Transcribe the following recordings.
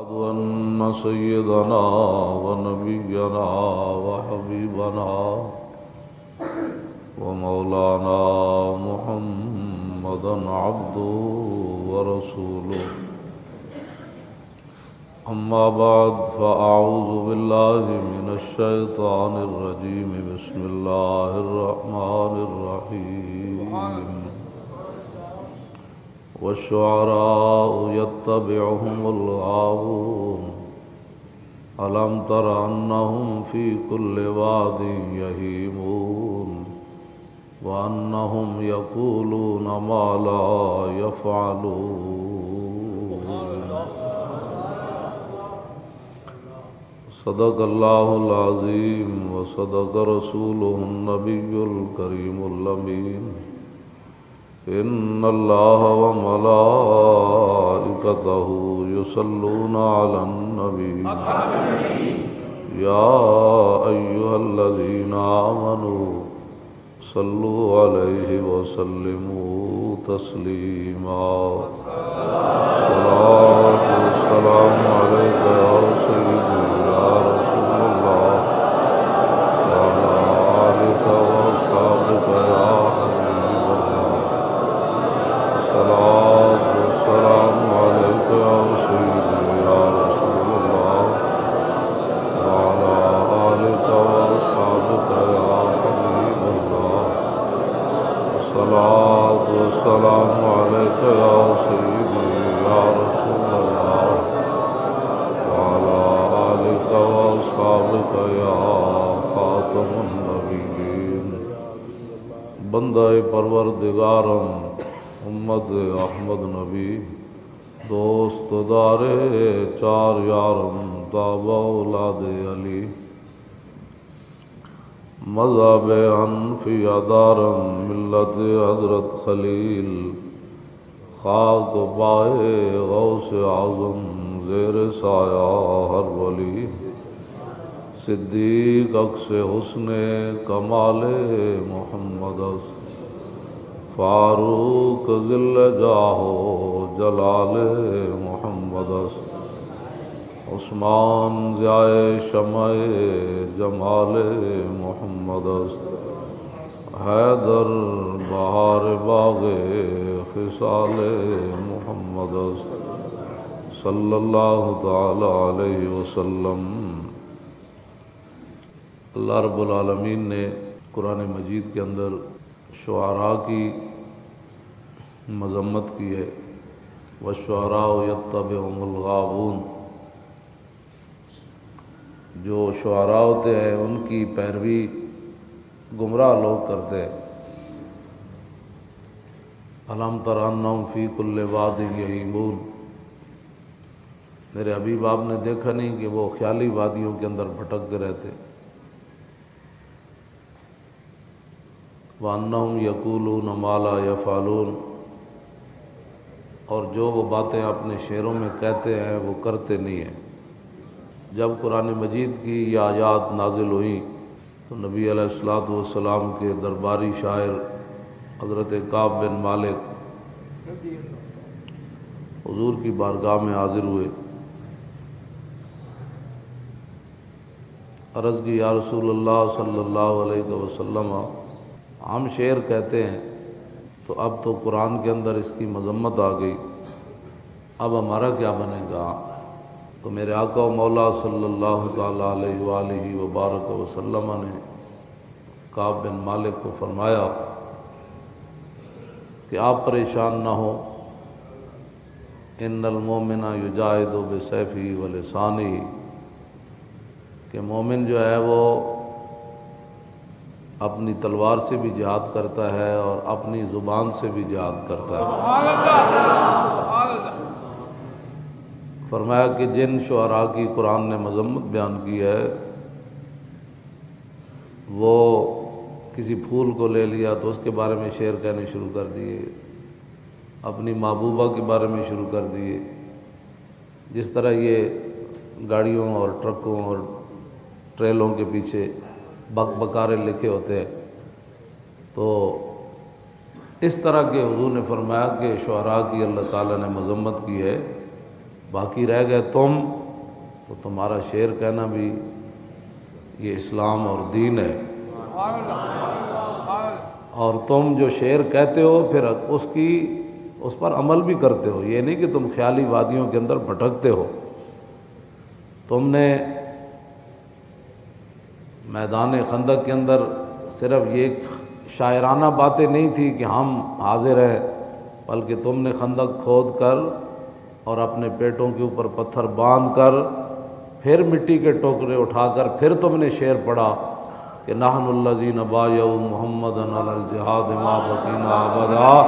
أشهد أن سيدنا ونبينا وحبيبنا ومولانا محمدا عبده ورسوله أما بعد فأعوذ بالله من الشيطان الرجيم بسم الله الرحمن الرحيم والشعراء يتبعهم الغاوون ألم تر أنهم في كل واد يهيمون وأنهم يقولون ما لا يفعلون صدق الله العظيم وصدق رسوله النبي الكريم الأمين إن الله وملائكته يصلون على النبي يا أيها الذين آمنوا صلوا عليه وسلموا تسليما صلاة والسلام عليك يا سيدي يا رسول الله وعلى آلك وأصحابك يا حبيب الله صلاة والسلام عليك يا سيدي يا رسول الله وعلى آلك وأصحابك يا حبيب الله صلاة والسلام عليك يا سيدي يا رسول الله وعلى آلك وأصحابك يا خاتم النبيين بندہ پروردگارم امت احمد نبی دوست دار چار یارم تابع اولاد علی مذہب حنفی دارم ملت حضرت خلیل خاک پائے غوث اعظم زیر سایہ ہر ولی صدیق عکس حسن کمال محمد است فاروق ذل جاہو جلال محمد است عثمان ضیاء شمع جمال محمد است حیدر بہار باغ خصال محمد است صلی اللہ تعالی علیہ وسلم۔ اللہ رب العالمین نے قرآن مجید کے اندر شعراء کی مذمت کی ہے وَالشُّعَرَاءُ يَتَّبِعُهُمُ الْغَاوُونَ، جو شعراء ہوتے ہیں ان کی پیروی گمراہ لوگ کرتے ہیں۔ أَلَمْ تَرَ أَنَّهُمْ فِي كُلِّ وَادٍ يَهِيمُونَ، میرے حبیب آپ نے دیکھا نہیں کہ وہ خیالی وادیوں کے اندر بھٹکتے رہتے۔ وَأَنَّهُمْ يَقُولُونَ مَا لَا يَفْعَلُونَ، اور جو وہ باتیں اپنے شعروں میں کہتے ہیں وہ کرتے نہیں ہیں۔ جب قرآن مجید کی یہ آیات نازل ہوئیں تو نبی علیہ السلام کے درباری شاعر حضرت کعب بن مالک حضور کی بارگاہ میں حاضر ہوئے، عرض کی یا رسول اللہ صلی اللہ علیہ وسلم، ہم شعر کہتے ہیں تو اب تو قرآن کے اندر اس کی مذمت آ گئی، اب ہمارا کیا بنے گا؟ تو میرے آقا و مولا صلی اللہ تعالیٰ علیہ وآلہ وبارک وسلم نے کعب بن مالک کو فرمایا کہ آپ پریشان نہ ہو، ان المومن یجاہد بسیفہ ولسانہ، کہ مومن جو ہے وہ اپنی تلوار سے بھی جہاد کرتا ہے اور اپنی زبان سے بھی جہاد کرتا ہے۔ فرمایا کہ جن شعراء کی قرآن نے مذمت بیان کی ہے وہ کسی پھول کو لے لیا تو اس کے بارے میں شعر کہنے شروع کر دیے، اپنی محبوبہ کے بارے میں شروع کر دیے، جس طرح یہ گاڑیوں اور ٹرکوں اور ٹریلوں کے پیچھے بک بکارے لکھے ہوتے ہیں، تو اس طرح کے حضور نے فرمایا کہ شعراء کی اللہ تعالیٰ نے مذمت کی ہے باقی رہ گئے تم، تو تمہارا شعر کہنا بھی یہ اسلام اور دین ہے، اور تم جو شعر کہتے ہو پھر اس پر عمل بھی کرتے ہو، یہ نہیں کہ تم خیالی وادیوں کے اندر بھٹکتے ہو۔ تم نے میدان خندق کے اندر صرف یہ شاعرانہ باتیں نہیں تھی کہ ہم حاضر ہیں، بلکہ تم نے خندق کھود کر اور اپنے پیٹوں کے اوپر پتھر باندھ کر پھر مٹی کے ٹوکرے اٹھا کر پھر تم نے شعر پڑھا کہ نحن الذین بایعوا محمدا علی الجہاد ما بقینا ابدا،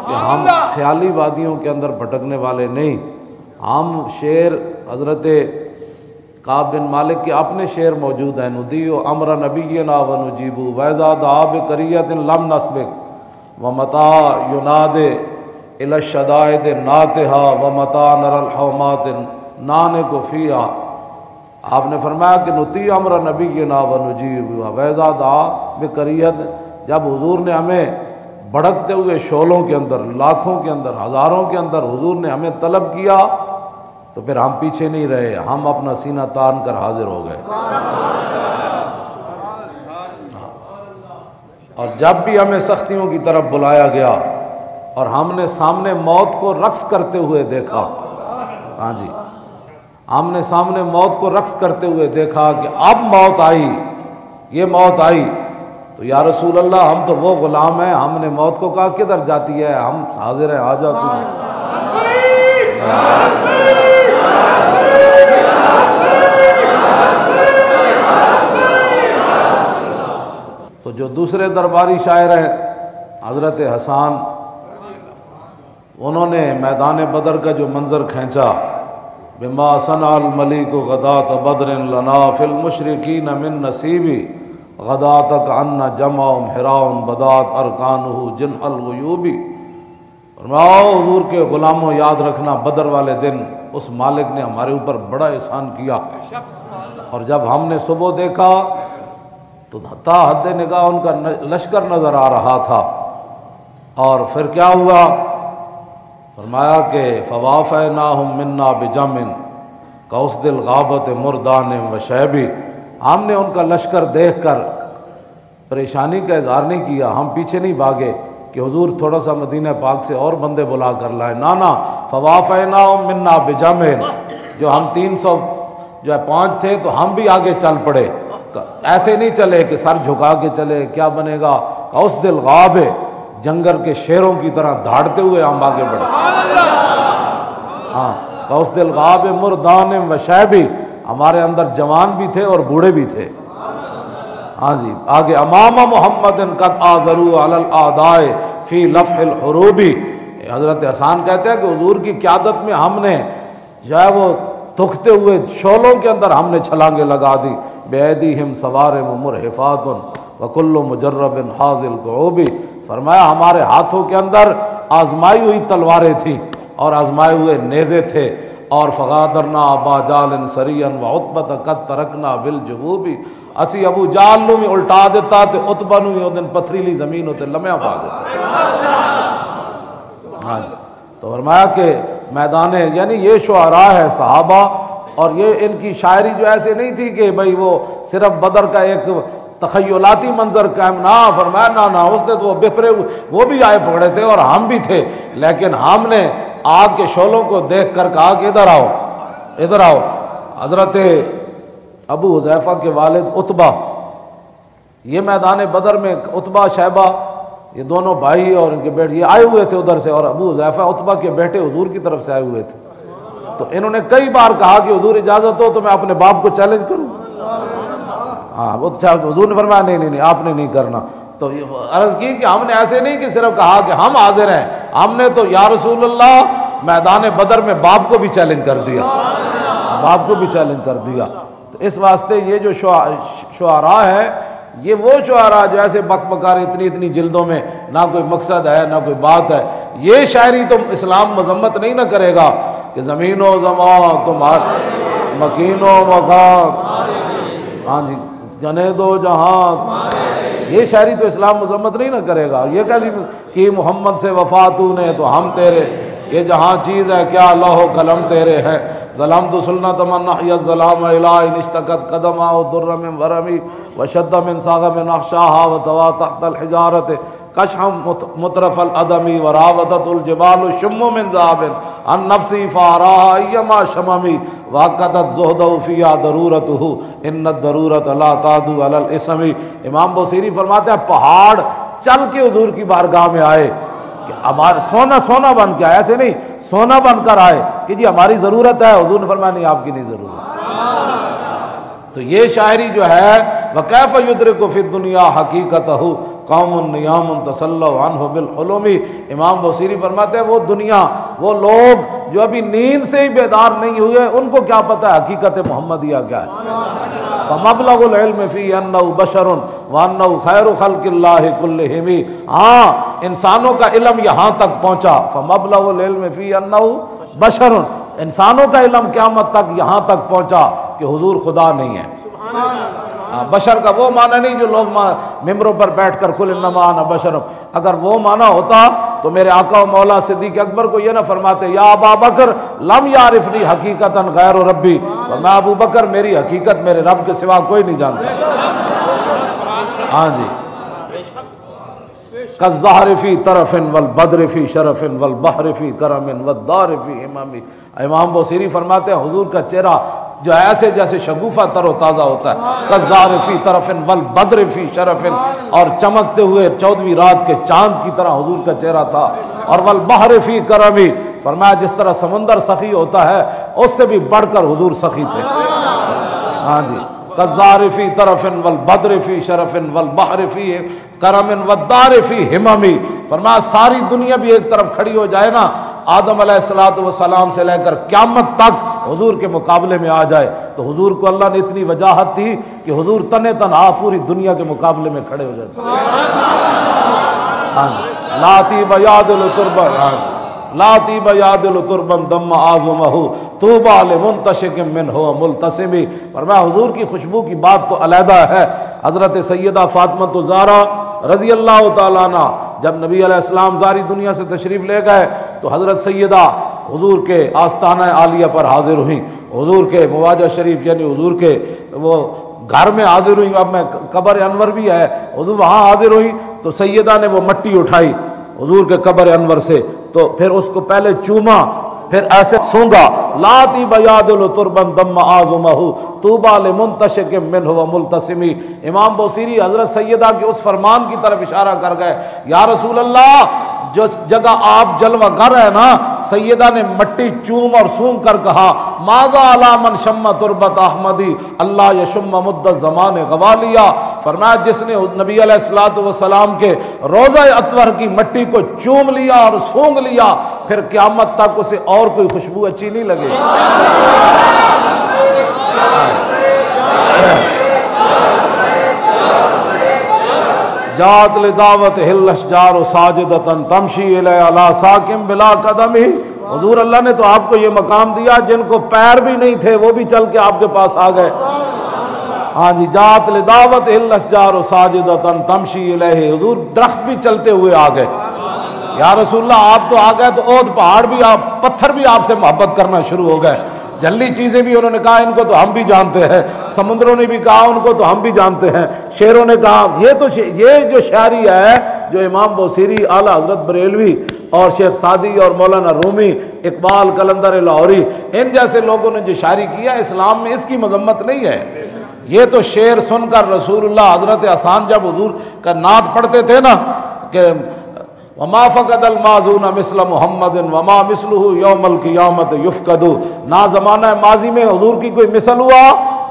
کہ ہم خیالی وادیوں کے اندر بھٹکنے والے نہیں۔ ہم شعر حضرت کعب بن مالک کے اپنے شعر موجود ہیں، ندیع امر نبینا ونجیب وإذا دعا بقریۃ لم نسبق ومتى ینادی الی الشدائد ناتھا ومتى نرى الحومات نانک فیہا۔ آپ نے فرمایا کہ نطیع امر نبینا ونجیب وإذا دعا بقریۃ، جب حضور نے ہمیں بھڑکتے ہوئے شعلوں کے اندر، لاکھوں کے اندر، ہزاروں کے اندر حضور نے ہمیں طلب کیا تو پھر ہم پیچھے نہیں رہے، ہم اپنا سینہ تان کر حاضر ہو گئے۔ اور جب بھی ہمیں سختیوں کی طرف بلایا گیا اور ہم نے سامنے موت کو رقص کرتے ہوئے دیکھا، ہاں جی، ہم نے سامنے موت کو رقص کرتے ہوئے دیکھا کہ اب موت آئی، یہ موت آئی، تو یا رسول اللہ ہم تو وہ غلام ہیں، ہم نے موت کو کہا کدھر جاتی ہے، ہم حاضر ہیں، آ جاؤ تم۔ تو جو دوسرے درباری شاعر ہیں حضرت حسان، انہوں نے میدان بدر کا جو منظر کھینچا، بما صنع الملیک غداۃ بدر لنا فی المشرکین من نصیبی غداۃ کأن جمعہم حراء بدات ارکانہ جنح الغیوبی۔ فرماؤ حضور کے غلاموں، یاد رکھنا بدر والے دن اس مالک نے ہمارے اوپر بڑا احسان کیا، اور جب ہم نے صبح دیکھا تو تا حد نگاہ ان کا لشکر نظر آ رہا تھا، اور پھر کیا ہوا؟ فرمایا کہ فوافیناہم منا بجم کاسد الغابۃ مردان وشیبی، ہم نے ان کا لشکر دیکھ کر پریشانی کا اظہار نہیں کیا، ہم پیچھے نہیں بھاگے کہ حضور تھوڑا سا مدینہ پاک سے اور بندے بلا کر لائے، نانا فوافیناہم منا بجم، جو ہم 305 تھے تو ہم بھی آگے چل پڑے، ایسے نہیں چلے کہ سر جھکا کے چلے، کیا بنے گا، کاسد الغاب، جنگل کے شیروں کی طرح دھاڑتے ہوئے ہم آگے بڑھے۔ ہاں، کاسد الغاب مردان وشیبی، ہمارے اندر جوان بھی تھے اور بوڑھے بھی تھے۔ ہاں جی، آگے امام محمد قد آزروا علی الاعداء فی لفح الحروب، حضرت حسان کہتے ہیں کہ حضور کی قیادت میں ہم نے جو ہے وہ تھکتے ہوئے شعلوں کے اندر ہم نے چھلانگیں لگا دی، بِأَيْدِيهِمْ صَوَارِمُ مُرْحِفَاتٌ وَكُلُّ مُجَرَّبٍ حَاذِ الْقُعُوبِ، فرمایا ہمارے ہاتھوں کے اندر آزمائی ہوئی تلواریں تھیں اور آزمائے ہوئے نیزے تھے، اور فغادرنا ابا جال سریا وعتبۃ قد ترکنا بالجبوب، اسی ابو جال نو بھی الٹا دیتا تے عتبہ نو بھی دن پتھریلی زمین ہوتے لمحہ پا دیتا۔ ہاں، تو فرمایا کہ میدان، یعنی یہ شعراء ہے صحابہ، اور یہ ان کی شاعری جو ایسے نہیں تھی کہ بھئی وہ صرف بدر کا ایک تخیلاتی منظر قائم، نہ، فرمایا نہ، اس نے تو وہ بپھرے ہوئے، وہ بھی آئے پکڑے تھے اور ہم بھی تھے، لیکن ہم نے آگ کے شعلوں کو دیکھ کر کہا کہ ادھر آؤ، ادھر آؤ۔ حضرت ابو حذیفہ کے والد عتبہ، یہ میدان بدر میں عتبہ شیبہ، یہ دونوں بھائی اور ان کے بیٹے یہ آئے ہوئے تھے ادھر سے، اور ابو حذیفہ عتبہ کے بیٹے حضور کی طرف سے آئے ہوئے تھے، تو انہوں نے کئی بار کہا کہ حضور اجازت ہو تو میں اپنے باپ کو چیلنج کروں۔ ہاں، وہ حضور نے فرمایا نہیں آپ نے نہیں کرنا، تو یہ عرض کی کہ ہم نے ایسے نہیں کہ صرف کہا کہ ہم حاضر ہیں، ہم نے تو یا رسول اللہ میدان بدر میں باپ کو بھی چیلنج کر دیا، باپ کو بھی چیلنج کر دیا۔ تو اس واسطے یہ جو شعراء ہے، یہ وہ شعراء جو ایسے بک بکار اتنی جلدوں میں نہ کوئی مقصد ہے نہ کوئی بات ہے، یہ شاعری تو اسلام مذمت نہیں نہ کرے گا کہ زمین و زمان تمہارے مکین و مکان، ہاں جی، جنے دو جہاں، یہ شاعری تو اسلام مذمت نہیں نہ کرے گا۔ یہ کیسی کہ محمد سے وفا تو نے تو ہم تیرے یہ جہاں چیز ہے کیا لوح و قلم تیرے ہیں، ظلمت سلنت من احیا الظلام الہ ان اشتقت قدمہ در من ورمی وشد من ساغم اخشاها وتوا تحت الحجارت کشحم مطرف الادمی وراودت الجبال شم من ذهب عن نفسی فاراها ایما شممی واقعت زہدہ فیہا ضرورتہ ان الضرورت لا تعدو علی الاسم۔ امام بوصیری فرماتے ہیں پہاڑ چل کے حضور کی بارگاہ میں آئے کہ ہمارا سونا بن کے آئے، ایسے نہیں سونا بن کر آئے کہ جی ہماری ضرورت ہے، حضور نے فرمایا نہیں آپ کی نہیں ضرورت۔ تو یہ شاعری جو ہے وَكَيْفَ يُدْرِكُ فِي الدُّنْيَا حَقِيقَتَهُ قوم نیام تسلوا عنہ بالحلم۔ امام بوصیری فرماتے ہیں وہ دنیا، وہ لوگ جو ابھی نیند سے ہی بیدار نہیں ہوئے، ان کو کیا پتہ ہے حقیقت محمدیہ کیا ہے۔ فمبلغ العلم فی انہ بشر وانہ خیر خلق اللہ کلہم۔ ہاں انسانوں کا علم یہاں تک پہنچا، فمبلغ العلم فی انہ بشر، انسانوں کا علم قیامت تک یہاں تک پہنچا کہ حضور خدا نہیں ہے۔ بشر کا وہ معنی نہیں جو لوگ ممبروں پر بیٹھ کر قل انما انا بشر، اگر وہ معنی ہوتا تو میرے آقا و مولا صدیق اکبر کو یہ نہ فرماتے یا ابا بکر لم یعرفنی حقیقتا غیر ربی، میں ابو بکر میری حقیقت میرے رب کے سوا کوئی نہیں جانتا۔ ہاں جی، کالزہر فی طرف والبدر فی شرف والبحر فی کرم والدار فی امامی۔ امام بوصیری فرماتے ہیں حضور کا چہرہ جو ایسے جیسے شگوفہ تر و تازہ ہوتا ہے، کالزہر فی طرف والبدر فی شرف، اور چمکتے ہوئے 14ویں رات کے چاند کی طرح حضور کا چہرہ تھا، اور والبحر فی کرم، فرمایا جس طرح سمندر سخی ہوتا ہے اس سے بھی بڑھ کر حضور سخی تھے۔ ہاں جی، کالزہر فی طرف والبدر فی شرف والبحر فی کرم والدار فی ہمم۔ فرمایا ساری دنیا بھی ایک طرف کھڑی ہو جائے نا، آدم علیہ السلام سے لے کر قیامت تک حضور کے مقابلے میں آ جائے، تو حضور کو اللہ نے اتنی وجاہت تھی کہ حضور تنے تنہا پوری دنیا کے مقابلے میں کھڑے ہو جائے۔ لاتی بیادل تربن، لاتی بیادل تربن دم اعظمہ طوبی لمنتشق منہ ملتسم۔ فرمایا حضور کی خوشبو کی بات تو علیحدہ ہے۔ حضرت سیدہ فاطمہ الزہرا رضی اللہ تعالیٰ عنہ جب نبی علیہ السلام زاری دنیا سے تشریف لے گئے تو حضرت سیدہ حضور کے آستانہ عالیہ پر حاضر ہوئیں، حضور کے مواجہ شریف یعنی حضور کے وہ گھر میں حاضر ہوئیں۔ اب میں قبر انور بھی ہے، حضور وہاں حاضر ہوئیں تو سیدہ نے وہ مٹی اٹھائی حضور کے قبر انور سے، تو پھر اس کو پہلے چوما، پھر ایسے سونگا، لاتی بیادل تربن دم اعظمہ طوبی لمنتشق منہ وملتسم۔ امام بوصیری حضرت سیدہ کے اس فرمان کی طرف اشارہ کر گئے، یا رسول اللہ جو جگہ آپ جلوہ گر ہے نا، سیدہ نے مٹی چوم اور سونگ کر کہا ماذا علی من شم تربت احمدی اللہ یشم مد الزمان غوالیہ۔ فرمایا جس نے نبی علیہ السلام کے روضہ اطہر کی مٹی کو چوم لیا اور سونگ لیا، پھر قیامت تک اسے اور کوئی خوشبو اچھی نہیں لگے۔ جات لدعوت ہل اشجار ساجدتن تمشی الی علی ساکن بلا قدمی۔ حضور اللہ نے تو آپ کو یہ مقام دیا، جن کو پیر بھی نہیں تھے وہ بھی چل کے آپ کے پاس آ گئے۔ ہاں جی، جات لدعوت ہل اشجار ساجدتن تمشی الیہ، حضور درخت بھی چلتے ہوئے آ گئے۔ یا رسول اللہ آپ تو آ گئے تو عہد پہاڑ بھی، آپ پتھر بھی آپ سے محبت کرنا شروع ہو گئے، جلی چیزیں بھی انہوں نے کہا ان کو تو ہم بھی جانتے ہیں، سمندروں نے بھی کہا ان کو تو ہم بھی جانتے ہیں، شیروں نے کہا۔ یہ جو شاعری ہے جو امام بوصیری، اعلیٰ حضرت بریلوی اور شیخ سعدی اور مولانا رومی، اقبال قلندر لاہوری، ان جیسے لوگوں نے جو شاعری کیا، اسلام میں اس کی مذمت نہیں ہے۔ یہ تو شعر سن کر رسول اللہ حضرت حسان جب حضور کا نعت پڑھتے تھے نا کہ وما فقد الماضون مثل محمد وما مثلہ یوم القیامت یفقد، نہ زمانہ ماضی میں حضور کی کوئی مثل ہوا،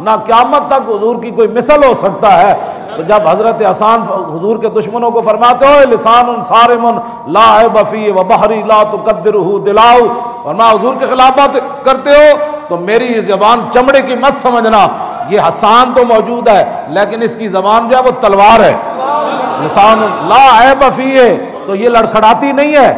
نہ قیامت تک حضور کی کوئی مثل ہو سکتا ہے۔ تو جب حضرت حسان حضور کے دشمنوں کو فرماتے ہو لسان صارم لا عیب فیہ وبحری لا تقدرہ دلاؤ، ورنہ حضور کے خلاف بات کرتے ہو تو میری یہ زبان چمڑے کی مت سمجھنا، یہ حسان تو موجود ہے لیکن اس کی زبان جو ہے وہ تلوار ہے۔ لسان لا عیب فیہ، تو یہ لڑکھڑاتی نہیں ہے،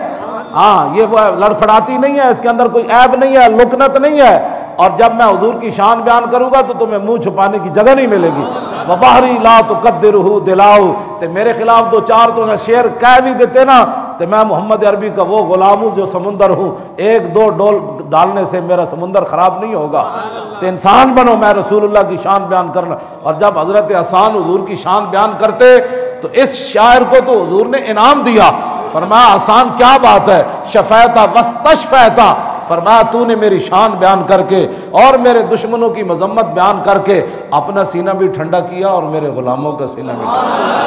ہاں یہ وہ لڑکھڑاتی نہیں ہے، اس کے اندر کوئی عیب نہیں ہے، لکنت نہیں ہے۔ اور جب میں حضور کی شان بیان کروں گا تو تمہیں منہ چھپانے کی جگہ نہیں ملے گی۔ وبحری لا تقدرہ دلاؤ، تو میرے خلاف دو چار تو شعر کہہ بھی دیتے نا تو میں محمد عربی کا وہ غلام ہوں جو سمندر ہوں، ایک دو ڈول ڈالنے سے میرا سمندر خراب نہیں ہوگا، تو انسان بنو، میں رسول اللہ کی شان بیان کرنا۔ اور جب حضرت حسان حضور کی شان بیان کرتے تو اس شاعر کو تو حضور نے انعام دیا، فرمایا حسان کیا بات ہے، شفیتا وستشفیتا، فرمایا تو نے میری شان بیان کر کے اور میرے دشمنوں کی مذمت بیان کر کے اپنا سینہ بھی ٹھنڈا کیا اور میرے غلاموں کا سینہ بھی ٹھنڈا کیا۔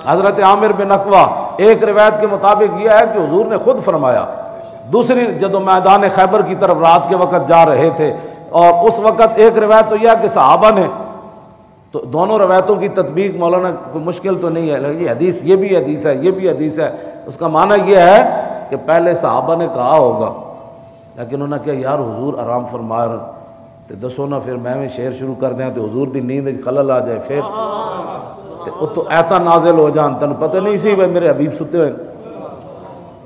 حضرت عامر بن عقبہ، ایک روایت کے مطابق یہ ہے کہ حضور نے خود فرمایا، دوسری جدو میدان خیبر کی طرف رات کے وقت جا رہے تھے، اور اس وقت ایک روایت تو یہ ہے کہ صحابہ نے، تو دونوں روایتوں کی تطبیق مولانا کوئی مشکل تو نہیں ہے، یہ حدیث یہ بھی حدیث ہے یہ بھی حدیث ہے، اس کا معنی یہ ہے کہ پہلے صحابہ نے کہا ہوگا، لیکن انہوں نے کہا یار حضور آرام فرما رہے تو دسو نا پھر میں شعر شروع کر دیں تو حضور دی نیند خلل آ جائے، پھر تو ایتا نازل ہو جان، تن پتہ نہیں سی بھائی میرے حبیب ستے ہوئے،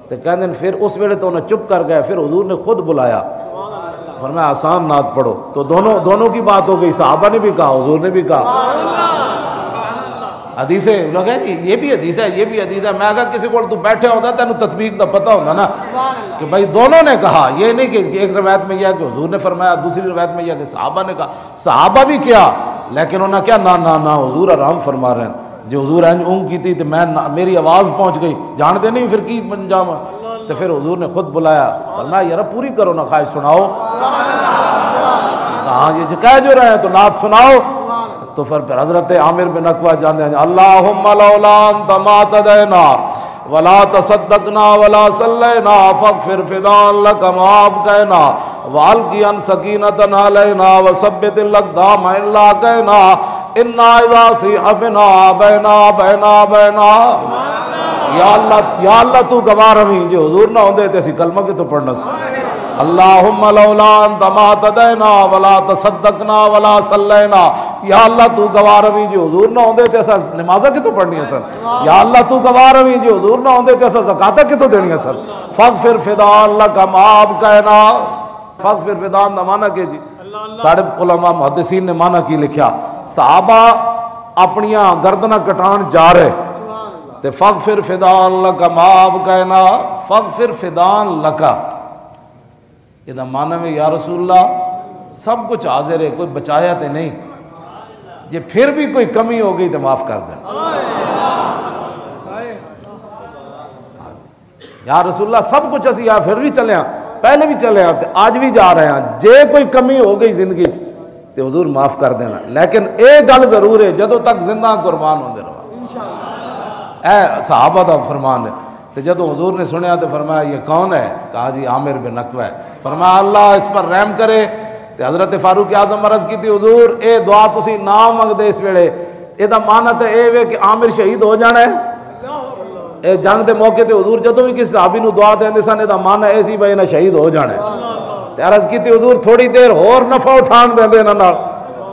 تو کہتے ہیں پھر اس ویلے تو انہیں چپ کر گئے، پھر حضور نے خود بلایا، فرمایا آسان نعت پڑھو، تو دونوں کی بات ہو گئی، صحابہ نے بھی کہا حضور نے بھی کہا۔ حدیثیں لوگ ہیں یہ بھی حدیث ہے یہ بھی حدیث ہے، میں اگر کسی کو تو بیٹھے ہوتا تینوں تطبیق کا پتہ ہوتا نا کہ بھائی دونوں نے کہا، یہ نہیں کہ ایک روایت میں یہ ہے کہ حضور نے فرمایا، دوسری روایت میں یہ ہے کہ صحابہ نے کہا، صحابہ بھی کیا، لیکن انہوں نے کیا نا حضور آرام فرما رہے ہیں، جو حضور اینج اونگ کی تھی تو میری آواز پہنچ گئی، جانتے نہیں پھر کی انجام، تو پھر حضور نے خود بلایا، فرمایا یار پوری کرو نا، خواہش سناؤ، ہاں یہ جو کہہ جو رہے ہیں تو نعت سناؤ، تو پھر حضرت عامر بن عقبہ جانتے ہیں، اللہم لولا انت ما تدینا ولا تصدقنا ولا صلینا فاغفر فداء لک ما ابقینا والقی ان سکینۃ علینا وثبت الاقدام ان لاقینا انا اذا صیح بنا بینا یا اللہ تو گواہ رہی، جو حضور نہ ہوندے تے اسی کلمہ کی تو پڑھنا سی، اللہم لولا انت ما تدینا ولا تصدقنا ولا صلینا، یا اللہ تو گواہ رہی جو حضور نہ ہوندے تے اسا نمازہ کی تو پڑھنی ہے سر، یا اللہ تو گواہ رہی جو حضور نہ ہوندے تے اسا زکاتہ کی تو دینی ہے سر، فاغفر فداء لک ما ابقینا، فاغفر فداء دا معنی کہ جی سارے علماء محدثین نے معنی کی لکھیا، صحابہ اپنیاں گردنہ کٹان جا رہے تے فاغفر فداء لک ما ابقینا، فاغفر فداء لک، یہ دا معنی میں یا رسول اللہ سب کچھ حاضر ہے، کوئی بچایا تے نہیں، یہ پھر بھی کوئی کمی ہو گئی تو معاف کر دیں، یا رسول اللہ سب کچھ اسی آ پھر بھی چلے ہیں، پہلے بھی چلے ہیں، آج بھی جا رہے ہیں، جے کوئی کمی ہو گئی زندگی تو حضور معاف کر دینا، لیکن ایک گل ضرور ہے، جدوں تک زندہ قربان ہوندے رہا، اے صحابہ دا فرمان ہے، تو جدو حضور نے سنیا تو فرمایا یہ کون ہے، کہا جی عامر بن عقبہ ہے، فرمایا اللہ اس پر رحم کرے، تو حضرت فاروق اعظم عرض کی تھی حضور اے دعا تسی نہ منگ دے اس ویلے، اے دا معنی تے اے وے کہ عامر شہید ہو جانا ہے، اے جنگ دے موقع تے حضور جدو بھی کسی صحابی نو دعا دیندے سن اے دا معنی اے سی بھائی نہ شہید ہو جانا ہے، تے عرض کی تھی حضور تھوڑی دیر اور نفع اٹھان دے انہاں نال،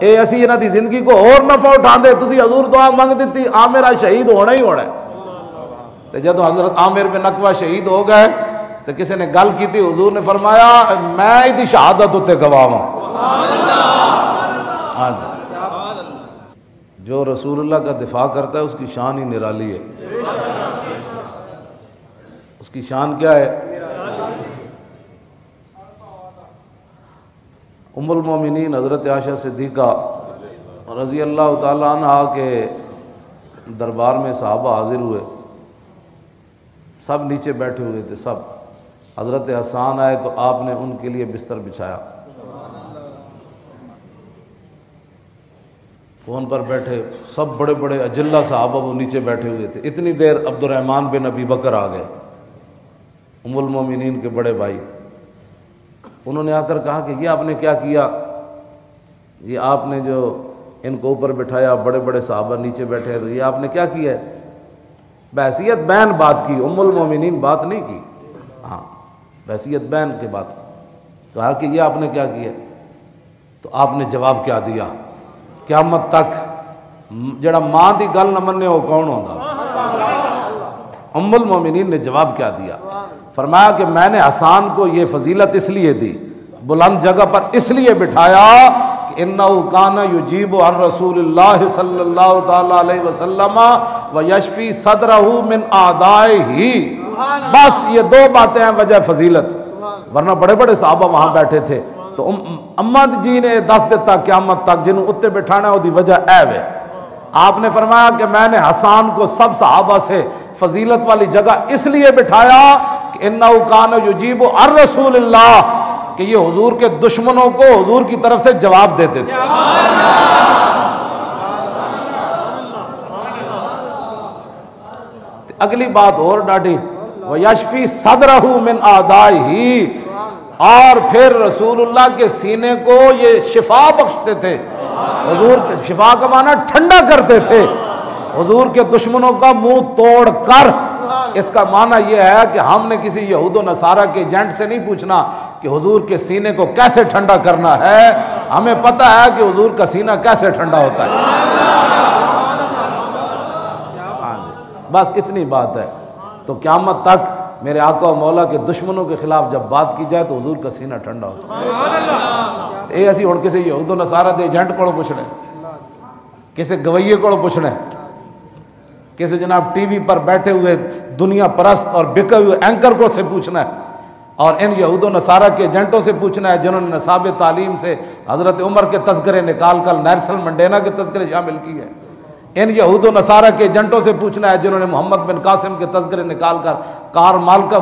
اے اسی انہاں دی زندگی کو اور نفع اٹھان دے، تسی حضور دعا منگ دیتی عامر شہید ہونا ہی ہونا ہے، تو جب حضرت عامر بن عقبہ شہید ہو گئے تو کسی نے گل کی تھی، حضور نے فرمایا میں دی شہادت ہوتے گواہ ہوں، جو رسول اللہ کا دفاع کرتا ہے اس کی شان ہی نرالی ہے، اس کی شان کیا ہے؟ ام المومنین حضرت عائشہ صدیقہ رضی اللہ تعالیٰ عنہ کے دربار میں صحابہ حاضر ہوئے، سب نیچے بیٹھے ہوئے تھے، سب حضرت حسان آئے تو آپ نے ان کے لیے بستر بچھایا، فون پر بیٹھے سب بڑے بڑے اجلہ صحابہ وہ نیچے بیٹھے ہوئے تھے، اتنی دیر عبد الرحمن بن ابی بکر آ گئے، ام المومنین کے بڑے بھائی، انہوں نے آ کر کہا کہ یہ آپ نے کیا کیا، یہ آپ نے جو ان کو اوپر بٹھایا، بڑے بڑے صحابہ نیچے بیٹھے تو یہ آپ نے کیا کیا ہے؟ بحیثیت بین بات کی، ام المومنین بات نہیں کی، ہاں بحیثیت بین کے بات کہا کہ یہ آپ نے کیا کیا، تو آپ نے جواب کیا دیا، قیامت تک جڑا ماں دی گل نہ مننے وہ کون ہوندا، ام المومنین نے جواب کیا دیا، فرمایا کہ میں نے حسان کو یہ فضیلت اس لیے دی، بلند جگہ پر اس لیے بٹھایا کہ انہو کان یجیب عن رسول اللہ صلی اللہ تعالی علیہ وسلم ویشفی صدرہ من اعدائہ. بس یہ دو باتیں ہیں وجہ فضیلت، ورنہ بڑے بڑے صحابہ وہاں بیٹھے تھے. تو امت جی نے دس دیتا قیامت تک جنہوں اتے بٹھانا ہے وہ دی وجہ اے وے. آپ نے فرمایا کہ میں نے حسان کو سب صحابہ سے فضیلت والی جگہ اس لیے بٹھایا کہ انہو کان یجیب عن رسول اللہ، کہ یہ حضور کے دشمنوں کو حضور کی طرف سے جواب دیتے تھے. اگلی بات اور ڈاڈی، وَيَشْفِي صَدْرَهُ مِنْ أَعْدَائِهِ، اور پھر رسول اللہ کے سینے کو یہ شفا بخشتے تھے. حضور شفا کا معنی ٹھنڈا کرتے تھے، حضور کے دشمنوں کا منہ توڑ کر. اس کا معنی یہ ہے کہ ہم نے کسی یہود و نصارہ کے ایجنٹ سے نہیں پوچھنا کہ حضور کے سینے کو کیسے ٹھنڈا کرنا ہے، ہمیں پتہ ہے کہ حضور کا سینہ کیسے ٹھنڈا ہوتا ہے. بس اتنی بات ہے. تو قیامت تک میرے آقا و مولا کے دشمنوں کے خلاف جب بات کی جائے تو حضور کا سینہ ٹھنڈا ہوتا ہے. اے اسی ہن کسی یہود و نصارہ دے ایجنٹ کو پوچھنا ہے، کسی گویے کو پوچھنا ہے، کسی جناب ٹی وی پر بیٹھے ہوئے دنیا پرست اور بکے ہوئے اینکر کو سے پوچھنا ہے، اور ان یہود و نصارہ کے ایجنٹوں سے پوچھنا ہے جنہوں نے نصاب تعلیم سے حضرت عمر کے تذکرے نکال کر نیلسن منڈیلا کے تذکرے شامل کیے. ان یہود و نصارہ کے ایجنٹوں سے پوچھنا ہے جنہوں نے محمد بن قاسم کے تذکرے نکال کر کار مارکس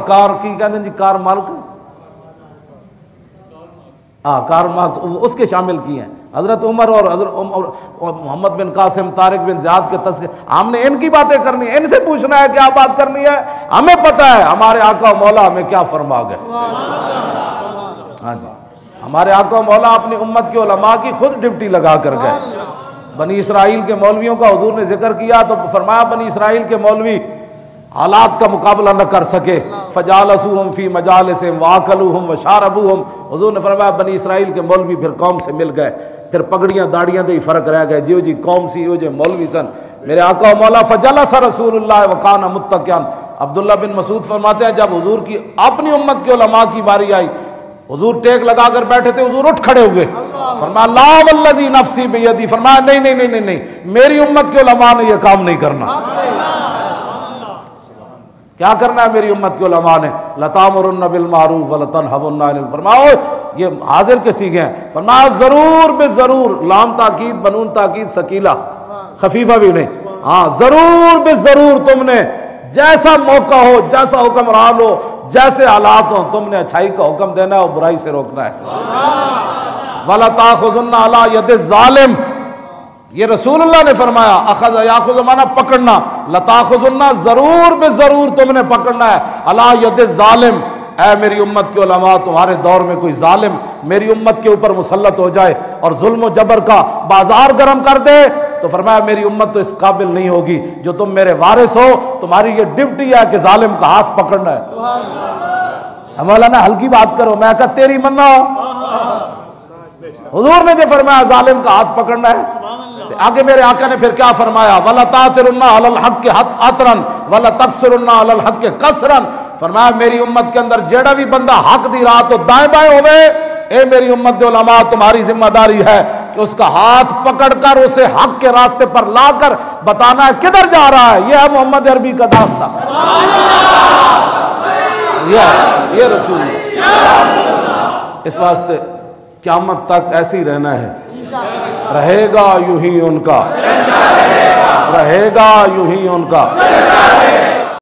اس کے شامل کیے ہیں. حضرت عمر اور حضرت محمد بن قاسم، طارق بن زیاد کے تذکرے. ہم نے ان کی باتیں کرنی ہے، ان سے پوچھنا ہے کیا بات کرنی ہے. ہمیں پتہ ہے ہمارے آقا و مولا ہمیں کیا فرما گئے. ہاں جی، ہمارے آقا و مولا اپنی امت کے علماء کی خود ڈیوٹی لگا کر گئے. بنی اسرائیل کے مولویوں کا حضور نے ذکر کیا تو فرمایا بنی اسرائیل کے مولوی حالات کا مقابلہ نہ کر سکے، فجالسوہم فی مجالسہم واکلوہم وشاربوہم. حضور نے فرمایا بنی اسرائیل کے مولوی پھر قوم سے مل گئے، پھر پگڑیاں داڑیاں دے ہی فرق رہ گئے. جیو جی قوم سی ہو جو مولوی سن. میرے آقا و مولا فجلس رسول اللہ وکان متکئا. عبداللہ بن مسعود فرماتے ہیں جب حضور کی اپنی امت کے علماء کی باری آئی، حضور ٹیک لگا کر بیٹھے تھے، حضور اٹھ کھڑے ہوئے. فرمایا لا والذی نفسی بیدی، فرمایا نہیں، میری امت کے علماء نے یہ کام نہیں کرنا. کیا کرنا ہے میری امت کے علماء نے؟ لَتَأْمُرُنَّ بِالْمَعْرُوفِ وَلَتَنْهَوْنَ عَنِ الْمُنکَرِ. فرمایا یہ حاضر کے سیغے ہیں. فرمایا ضرور بے ضرور، لام تاکید بنون تاکید ثقیلہ، خفیفہ بھی نہیں. ہاں ضرور بے ضرور تم نے جیسا موقع ہو، جیسا حکمران ہو، جیسے حالات ہوں، تم نے اچھائی کا حکم دینا ہے اور برائی سے روکنا ہے. وَلَا تَأْخُذُنَّ عَلَىٰ يَدِ الظَّالِمِ، یہ رسول اللہ نے فرمایا. اخذ یاخذ مانا پکڑنا، لَتَأْخُذُنَّ ضرور بے ضرور تم نے پکڑنا ہے، عَلَىٰ يَدِ الظَّالِمِ. اے میری امت کے علماء، تمہارے دور میں کوئی ظالم میری امت کے اوپر مسلط ہو جائے اور ظلم و جبر کا بازار گرم کر دے تو فرمایا میری امت تو اس قابل نہیں ہوگی. جو تم میرے وارث ہو، تمہاری یہ ڈیوٹی ہے کہ ظالم کا ہاتھ پکڑنا ہے. مولانا ہلکی بات کرو، میں کہا تیری منا. حضور نے جو فرمایا ظالم کا ہاتھ پکڑنا ہے. آگے میرے آقا نے پھر کیا فرمایا؟ وَلَا تَعْتِرُنَّ عَلَى الْحَقِّ عَطْرًا وَلَا تَقْصِرُنَّ عَلَى الْحَقِّ قَصْرًا. فرمایا میری امت کے اندر جیڑا بھی بندہ حق دی راہ تو دائیں بائیں ہوئے، اے میری امت دے علماء تمہاری ذمہ داری ہے کہ اس کا ہاتھ پکڑ کر اسے حق کے راستے پر لا کر بتانا ہے کدھر جا رہا ہے. یہ ہے محمد عربی کا داستہ. یہ رسول اس واسطے قیامت تک ایسی رہنا ہے. رہے گا یوں ہی ان کا، رہے گا یوں ہی ان کا.